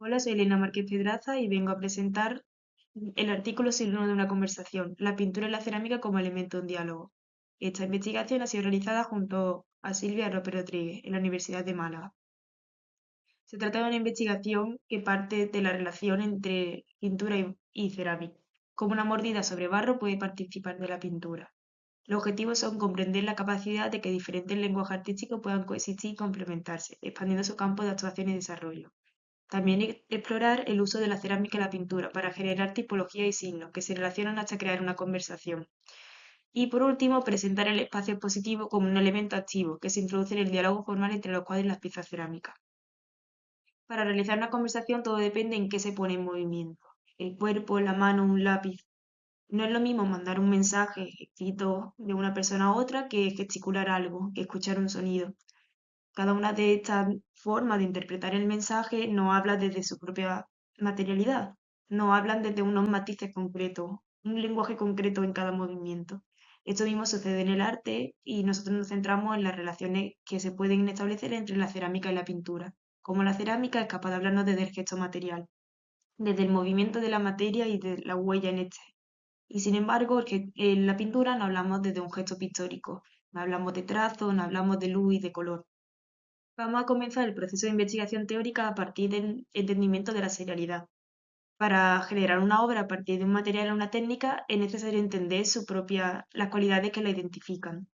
Hola, soy Elena Márquez Pedraza y vengo a presentar el artículo Signo de una conversación, la pintura y la cerámica como elemento de un diálogo. Esta investigación ha sido realizada junto a Silvia Roper Rodríguez en la Universidad de Málaga. Se trata de una investigación que parte de la relación entre pintura y cerámica, cómo una mordida sobre barro puede participar de la pintura. Los objetivos son comprender la capacidad de que diferentes lenguajes artísticos puedan coexistir y complementarse, expandiendo su campo de actuación y desarrollo. También explorar el uso de la cerámica en la pintura para generar tipología y signos que se relacionan hasta crear una conversación. Y por último, presentar el espacio expositivo como un elemento activo que se introduce en el diálogo formal entre los cuadros y las piezas cerámicas. Para realizar una conversación todo depende en qué se pone en movimiento. El cuerpo, la mano, un lápiz. No es lo mismo mandar un mensaje escrito de una persona a otra que gesticular algo, que escuchar un sonido. Cada una de estas formas de interpretar el mensaje no habla desde su propia materialidad, no hablan desde unos matices concretos, un lenguaje concreto en cada movimiento. Esto mismo sucede en el arte y nosotros nos centramos en las relaciones que se pueden establecer entre la cerámica y la pintura, como la cerámica es capaz de hablarnos desde el gesto material, desde el movimiento de la materia y de la huella en este. Y sin embargo, en la pintura no hablamos desde un gesto pictórico, no hablamos de trazo, no hablamos de luz y de color. Vamos a comenzar el proceso de investigación teórica a partir del entendimiento de la serialidad. Para generar una obra a partir de un material o una técnica es necesario entender las cualidades que la identifican.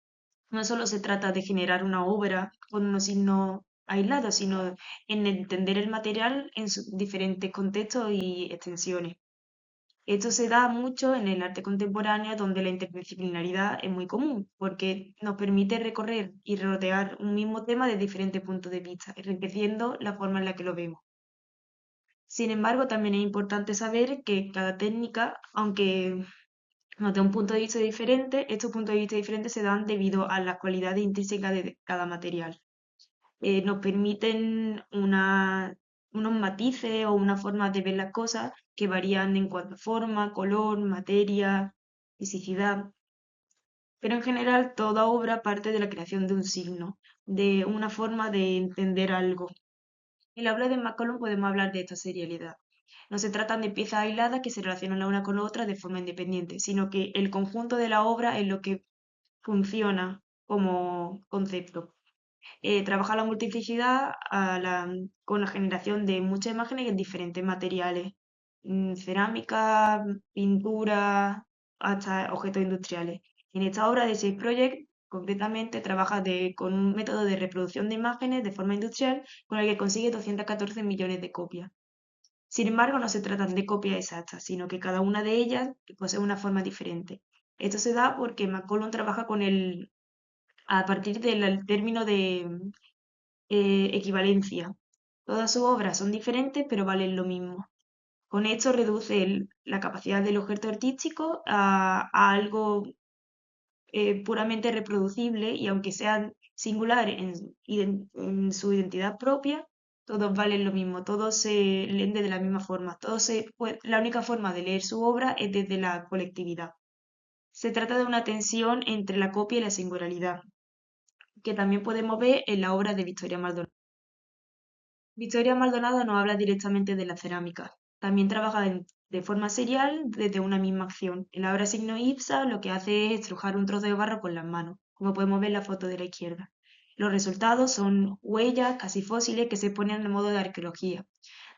No solo se trata de generar una obra con unos signos aislados, sino en entender el material en sus diferentes contextos y extensiones. Esto se da mucho en el arte contemporáneo, donde la interdisciplinaridad es muy común, porque nos permite recorrer y rodear un mismo tema de diferentes puntos de vista, enriqueciendo la forma en la que lo vemos. Sin embargo, también es importante saber que cada técnica, aunque nos dé un punto de vista diferente, estos puntos de vista diferentes se dan debido a las cualidades intrínsecas de cada material. Nos permiten unos matices o una forma de ver las cosas que varían en cuanto a forma, color, materia, fisicidad. Pero en general toda obra parte de la creación de un signo, de una forma de entender algo. En la obra de McCollum podemos hablar de esta serialidad. No se tratan de piezas aisladas que se relacionan la una con la otra de forma independiente, sino que el conjunto de la obra es lo que funciona como concepto. Trabaja la multiplicidad con la generación de muchas imágenes en diferentes materiales, cerámica, pintura, hasta objetos industriales. En esta obra de Shape Project, concretamente, trabaja con un método de reproducción de imágenes de forma industrial con el que consigue 214 millones de copias. Sin embargo, no se tratan de copias exactas, sino que cada una de ellas posee una forma diferente. Esto se da porque McCollum trabaja a partir del término de equivalencia. Todas sus obras son diferentes, pero valen lo mismo. Con esto reduce la capacidad del objeto artístico a algo puramente reproducible y aunque sean singulares en su identidad propia, todos valen lo mismo, todos se leen de la misma forma, la única forma de leer su obra es desde la colectividad. Se trata de una tensión entre la copia y la singularidad, que también podemos ver en la obra de Victoria Maldonado. Victoria Maldonado no habla directamente de la cerámica. También trabaja de forma serial desde una misma acción. En la obra Signo Ipsa lo que hace es estrujar un trozo de barro con las manos, como podemos ver en la foto de la izquierda. Los resultados son huellas casi fósiles que se ponen en modo de arqueología.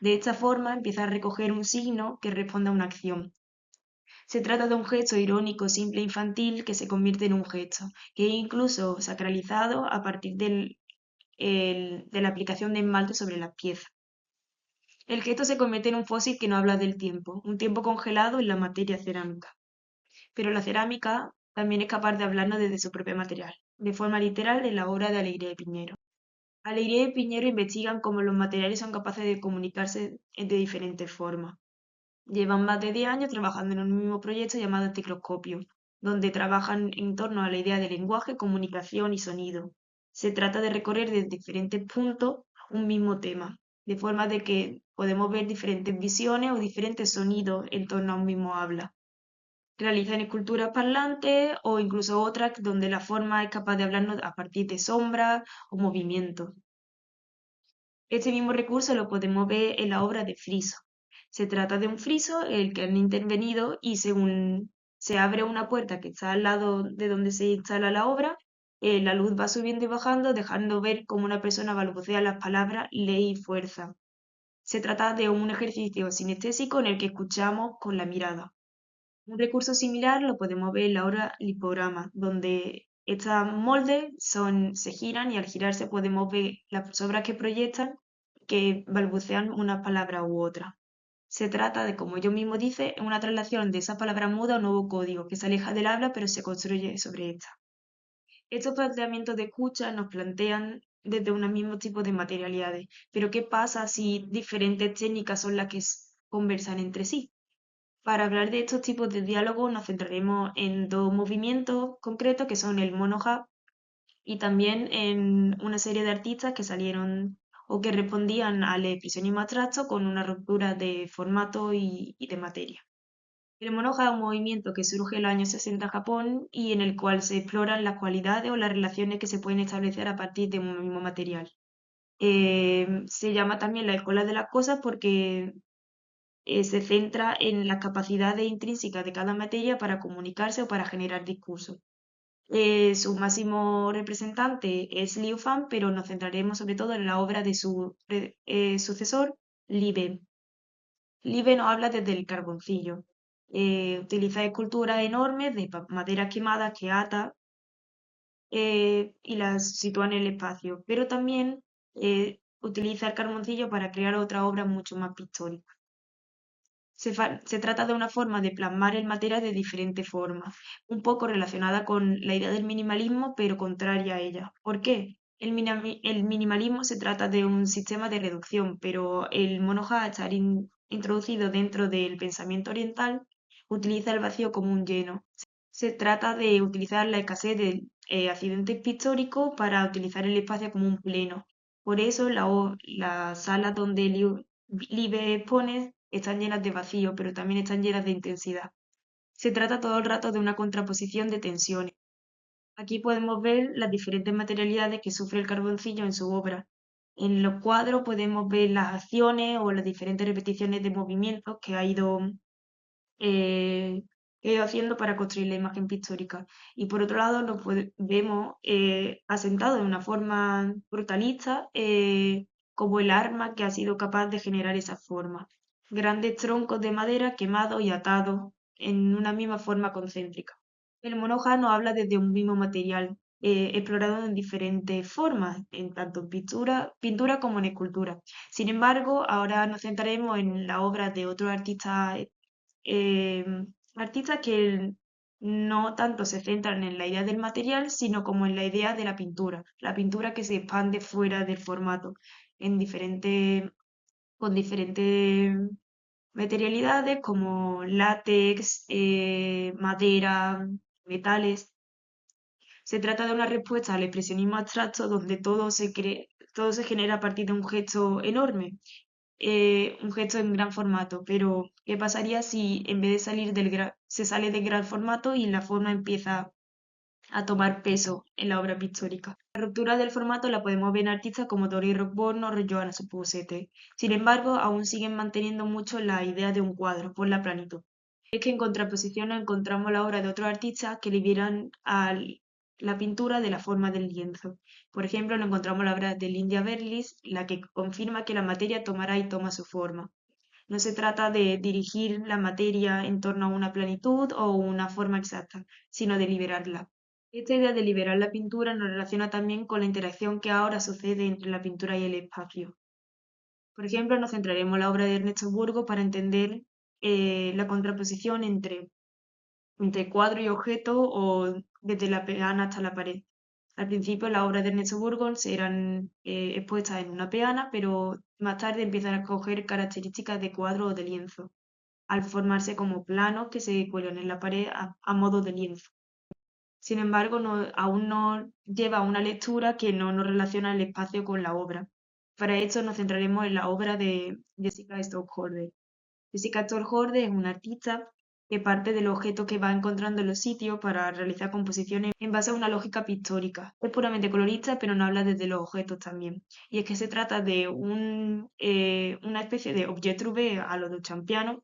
De esta forma empieza a recoger un signo que responde a una acción. Se trata de un gesto irónico, simple e infantil que se convierte en un gesto, que es incluso sacralizado a partir de la aplicación de esmalte sobre las piezas. El gesto se convierte en un fósil que no habla del tiempo, un tiempo congelado en la materia cerámica. Pero la cerámica también es capaz de hablarnos desde su propio material, de forma literal en la obra de Alegría de Piñero. Alegría y Piñero investigan cómo los materiales son capaces de comunicarse de diferentes formas. Llevan más de 10 años trabajando en un mismo proyecto llamado Anticroscopio, donde trabajan en torno a la idea de lenguaje, comunicación y sonido. Se trata de recorrer desde diferentes puntos un mismo tema, de forma de que podemos ver diferentes visiones o diferentes sonidos en torno a un mismo habla. Realizan esculturas parlantes o incluso otras donde la forma es capaz de hablarnos a partir de sombras o movimientos. Este mismo recurso lo podemos ver en la obra de friso. Se trata de un friso en el que han intervenido y según se abre una puerta que está al lado de donde se instala la obra, la luz va subiendo y bajando, dejando ver cómo una persona balbucea las palabras ley y fuerza. Se trata de un ejercicio sinestésico en el que escuchamos con la mirada. Un recurso similar lo podemos ver en la obra lipograma, donde estos moldes se giran y al girarse podemos ver las sobras que proyectan que balbucean una palabra u otra. Se trata de, como yo mismo dice, una traslación de esa palabra muda a un nuevo código que se aleja del habla pero se construye sobre esta. Estos planteamientos de escucha nos plantean desde un mismo tipo de materialidades, pero ¿qué pasa si diferentes técnicas son las que conversan entre sí? Para hablar de estos tipos de diálogos nos centraremos en dos movimientos concretos que son el mono-hap y también en una serie de artistas que salieron o que respondían al expresionismo abstracto con una ruptura de formato y de materia. El mono-hap es un movimiento que surge en los años 60 en Japón y en el cual se exploran las cualidades o las relaciones que se pueden establecer a partir de un mismo material. Se llama también la escuela de las cosas porque se centra en las capacidades intrínsecas de cada materia para comunicarse o para generar discursos. Su máximo representante es Liu Fan, pero nos centraremos sobre todo en la obra de su sucesor, Li Be. Li Be nos habla desde el carboncillo. Utiliza esculturas enormes de maderas quemadas que ata y las sitúa en el espacio, pero también utiliza el carboncillo para crear otra obra mucho más pictórica. Se trata de una forma de plasmar el material de diferentes formas, un poco relacionada con la idea del minimalismo, pero contraria a ella. ¿Por qué? El minimalismo se trata de un sistema de reducción, pero el monoja, al estar introducido dentro del pensamiento oriental, utiliza el vacío como un lleno. Se trata de utilizar la escasez de accidentes pictóricos para utilizar el espacio como un pleno. Por eso las salas donde Liebe expone están llenas de vacío, pero también están llenas de intensidad. Se trata todo el rato de una contraposición de tensiones. Aquí podemos ver las diferentes materialidades que sufre el carboncillo en su obra. En los cuadros podemos ver las acciones o las diferentes repeticiones de movimientos eh, que he ido haciendo para construir la imagen pictórica. Y por otro lado, vemos asentado de una forma brutalista como el arma que ha sido capaz de generar esa forma. Grandes troncos de madera quemados y atados en una misma forma concéntrica. El monoja nos habla desde un mismo material, explorado en diferentes formas, en tanto en pintura como en escultura. Sin embargo, ahora nos centraremos en la obra de otros eh, artistas que no tanto se centran en la idea del material, sino como en la idea de la pintura que se expande fuera del formato, en con diferentes materialidades como látex, madera, metales. Se trata de una respuesta al expresionismo abstracto donde todo se genera a partir de un gesto enorme, un gesto en gran formato, pero ¿qué pasaría si en vez de se sale del gran formato y la forma empieza a tomar peso en la obra pictórica? La ruptura del formato la podemos ver en artistas como Tori Rockborn o Johanna Suppusete. Sin embargo, aún siguen manteniendo mucho la idea de un cuadro por la planitud. Es que en contraposición encontramos la obra de otros artistas que liberan a la pintura de la forma del lienzo. Por ejemplo, nos encontramos la obra de Lydia Berlis, la que confirma que la materia tomará y toma su forma. No se trata de dirigir la materia en torno a una planitud o una forma exacta, sino de liberarla. Esta idea de liberar la pintura nos relaciona también con la interacción que ahora sucede entre la pintura y el espacio. Por ejemplo, nos centraremos en la obra de Ernesto Burgo para entender la contraposición entre cuadro y objeto o desde la peana hasta la pared. Al principio las obras de Ernesto Burgos eran expuestas en una peana, pero más tarde empiezan a coger características de cuadro o de lienzo, al formarse como planos que se cuelgan en la pared a modo de lienzo. Sin embargo, aún no lleva a una lectura que no nos relaciona el espacio con la obra. Para esto nos centraremos en la obra de Jessica Stockhorder. Jessica Stockhorder es una artista que parte del objeto que va encontrando en los sitios para realizar composiciones en base a una lógica pictórica. Es puramente colorista, pero no habla desde los objetos también. Y es que se trata de una especie de objet trouvé a lo de Champiano.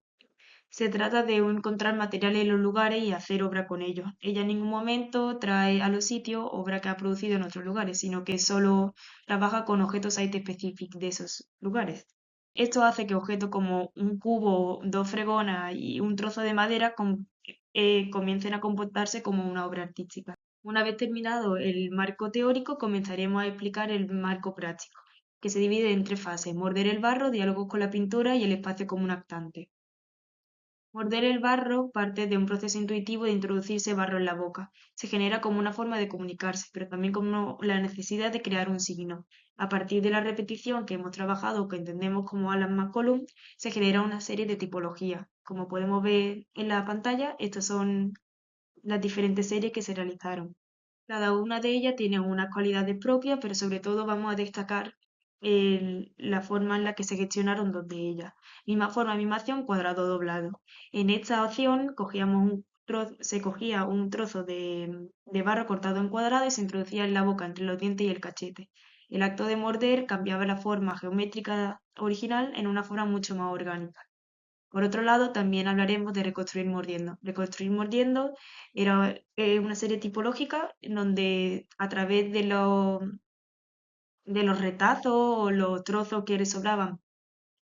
Se trata de encontrar materiales en los lugares y hacer obra con ellos. Ella en ningún momento trae a los sitios obra que ha producido en otros lugares, sino que solo trabaja con objetos site specific de esos lugares. Esto hace que objetos como un cubo, dos fregonas y un trozo de madera comiencen a comportarse como una obra artística. Una vez terminado el marco teórico, comenzaremos a explicar el marco práctico, que se divide en tres fases: morder el barro, diálogos con la pintura y el espacio como un actante. Morder el barro parte de un proceso intuitivo de introducirse barro en la boca. Se genera como una forma de comunicarse, pero también como la necesidad de crear un signo. A partir de la repetición que hemos trabajado, que entendemos como Alan McCollum, se genera una serie de tipologías. Como podemos ver en la pantalla, estas son las diferentes series que se realizaron. Cada una de ellas tiene unas cualidades propias, pero sobre todo vamos a destacar la forma en la que se gestionaron dos de ellas. Misma forma, misma acción, cuadrado doblado. En esta opción se cogía un trozo de barro cortado en cuadrado y se introducía en la boca entre los dientes y el cachete. El acto de morder cambiaba la forma geométrica original en una forma mucho más orgánica. Por otro lado, también hablaremos de reconstruir mordiendo. Reconstruir mordiendo era una serie tipológica en donde a través de los retazos o los trozos que le sobraban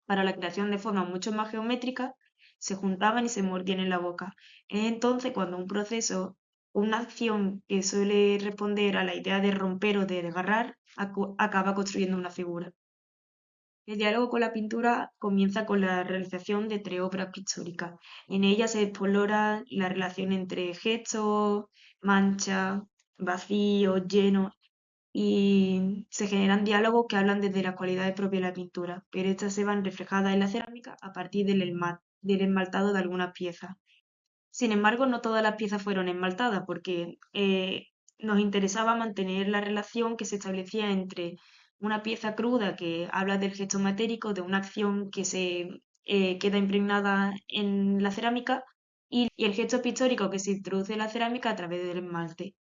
para la creación de formas mucho más geométricas, se juntaban y se mordían en la boca. Es entonces cuando un proceso, una acción que suele responder a la idea de romper o de desgarrar, acaba construyendo una figura. El diálogo con la pintura comienza con la realización de tres obras pictóricas. En ellas se explora la relación entre gesto, mancha, vacío, lleno, y se generan diálogos que hablan desde las cualidades propias de la pintura, pero estas se van reflejadas en la cerámica a partir del esmaltado de algunas piezas. Sin embargo, no todas las piezas fueron esmaltadas porque nos interesaba mantener la relación que se establecía entre una pieza cruda que habla del gesto matérico, de una acción que se queda impregnada en la cerámica, y el gesto pictórico que se introduce en la cerámica a través del esmalte.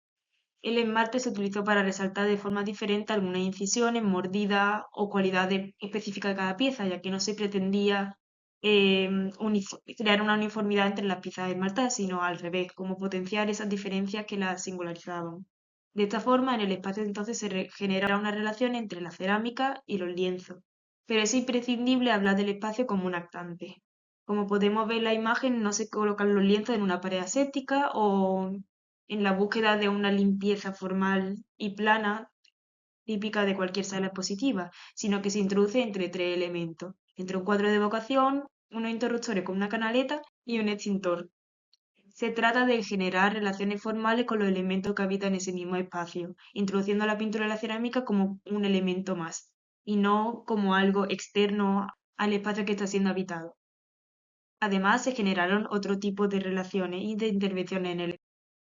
El esmalte se utilizó para resaltar de forma diferente algunas incisiones, mordidas o cualidades específicas de cada pieza, ya que no se pretendía crear una uniformidad entre las piezas esmaltadas, sino al revés, como potenciar esas diferencias que las singularizaban. De esta forma, en el espacio entonces genera una relación entre la cerámica y los lienzos, pero es imprescindible hablar del espacio como un actante. Como podemos ver en la imagen, no se colocan los lienzos en una pared aséptica o en la búsqueda de una limpieza formal y plana típica de cualquier sala expositiva, sino que se introduce entre tres elementos, entre un cuadro de evocación, unos interruptores con una canaleta y un extintor. Se trata de generar relaciones formales con los elementos que habitan ese mismo espacio, introduciendo la pintura y la cerámica como un elemento más, y no como algo externo al espacio que está siendo habitado. Además, se generaron otro tipo de relaciones y de intervenciones en el.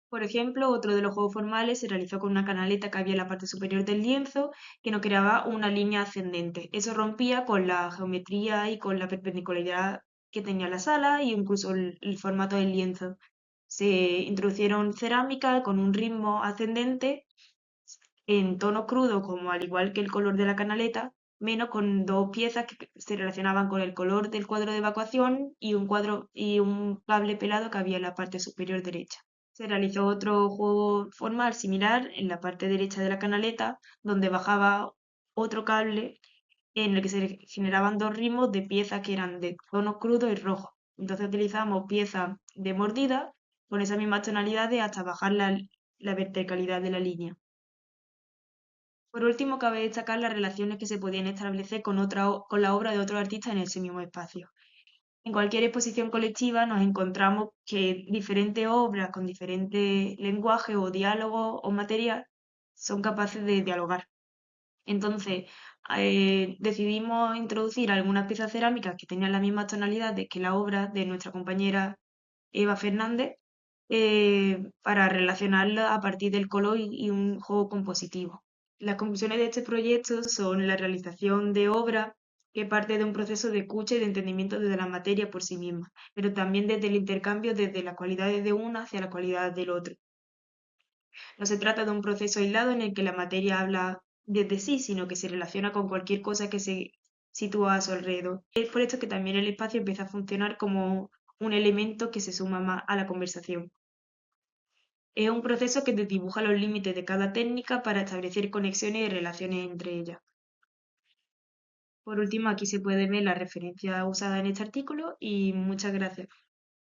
Por ejemplo, otro de los juegos formales se realizó con una canaleta que había en la parte superior del lienzo, que no creaba una línea ascendente. Eso rompía con la geometría y con la perpendicularidad que tenía la sala e incluso el formato del lienzo. Se introducieron cerámica con un ritmo ascendente en tono crudo, como al igual que el color de la canaleta, menos con dos piezas que se relacionaban con el color del cuadro de evacuación y un cable pelado que había en la parte superior derecha. Se realizó otro juego formal similar en la parte derecha de la canaleta, donde bajaba otro cable en el que se generaban dos ritmos de piezas que eran de tono crudo y rojo. Entonces utilizamos piezas de mordida con esas mismas tonalidades hasta bajar la verticalidad de la línea. Por último, cabe destacar las relaciones que se podían establecer con la obra de otros artistas en ese mismo espacio. En cualquier exposición colectiva nos encontramos que diferentes obras con diferentes lenguajes o diálogos o material son capaces de dialogar. Entonces, decidimos introducir algunas piezas cerámicas que tenían las mismas tonalidades que la obra de nuestra compañera Eva Fernández, para relacionarla a partir del color y un juego compositivo. Las conclusiones de este proyecto son la realización de obras que parte de un proceso de escucha y de entendimiento desde la materia por sí misma, pero también desde el intercambio desde las cualidades de una hacia las cualidades del otro. No se trata de un proceso aislado en el que la materia habla desde sí, sino que se relaciona con cualquier cosa que se sitúa a su alrededor. Es por esto que también el espacio empieza a funcionar como un elemento que se suma más a la conversación. Es un proceso que desdibuja los límites de cada técnica para establecer conexiones y relaciones entre ellas. Por último, aquí se puede ver la referencia usada en este artículo y muchas gracias.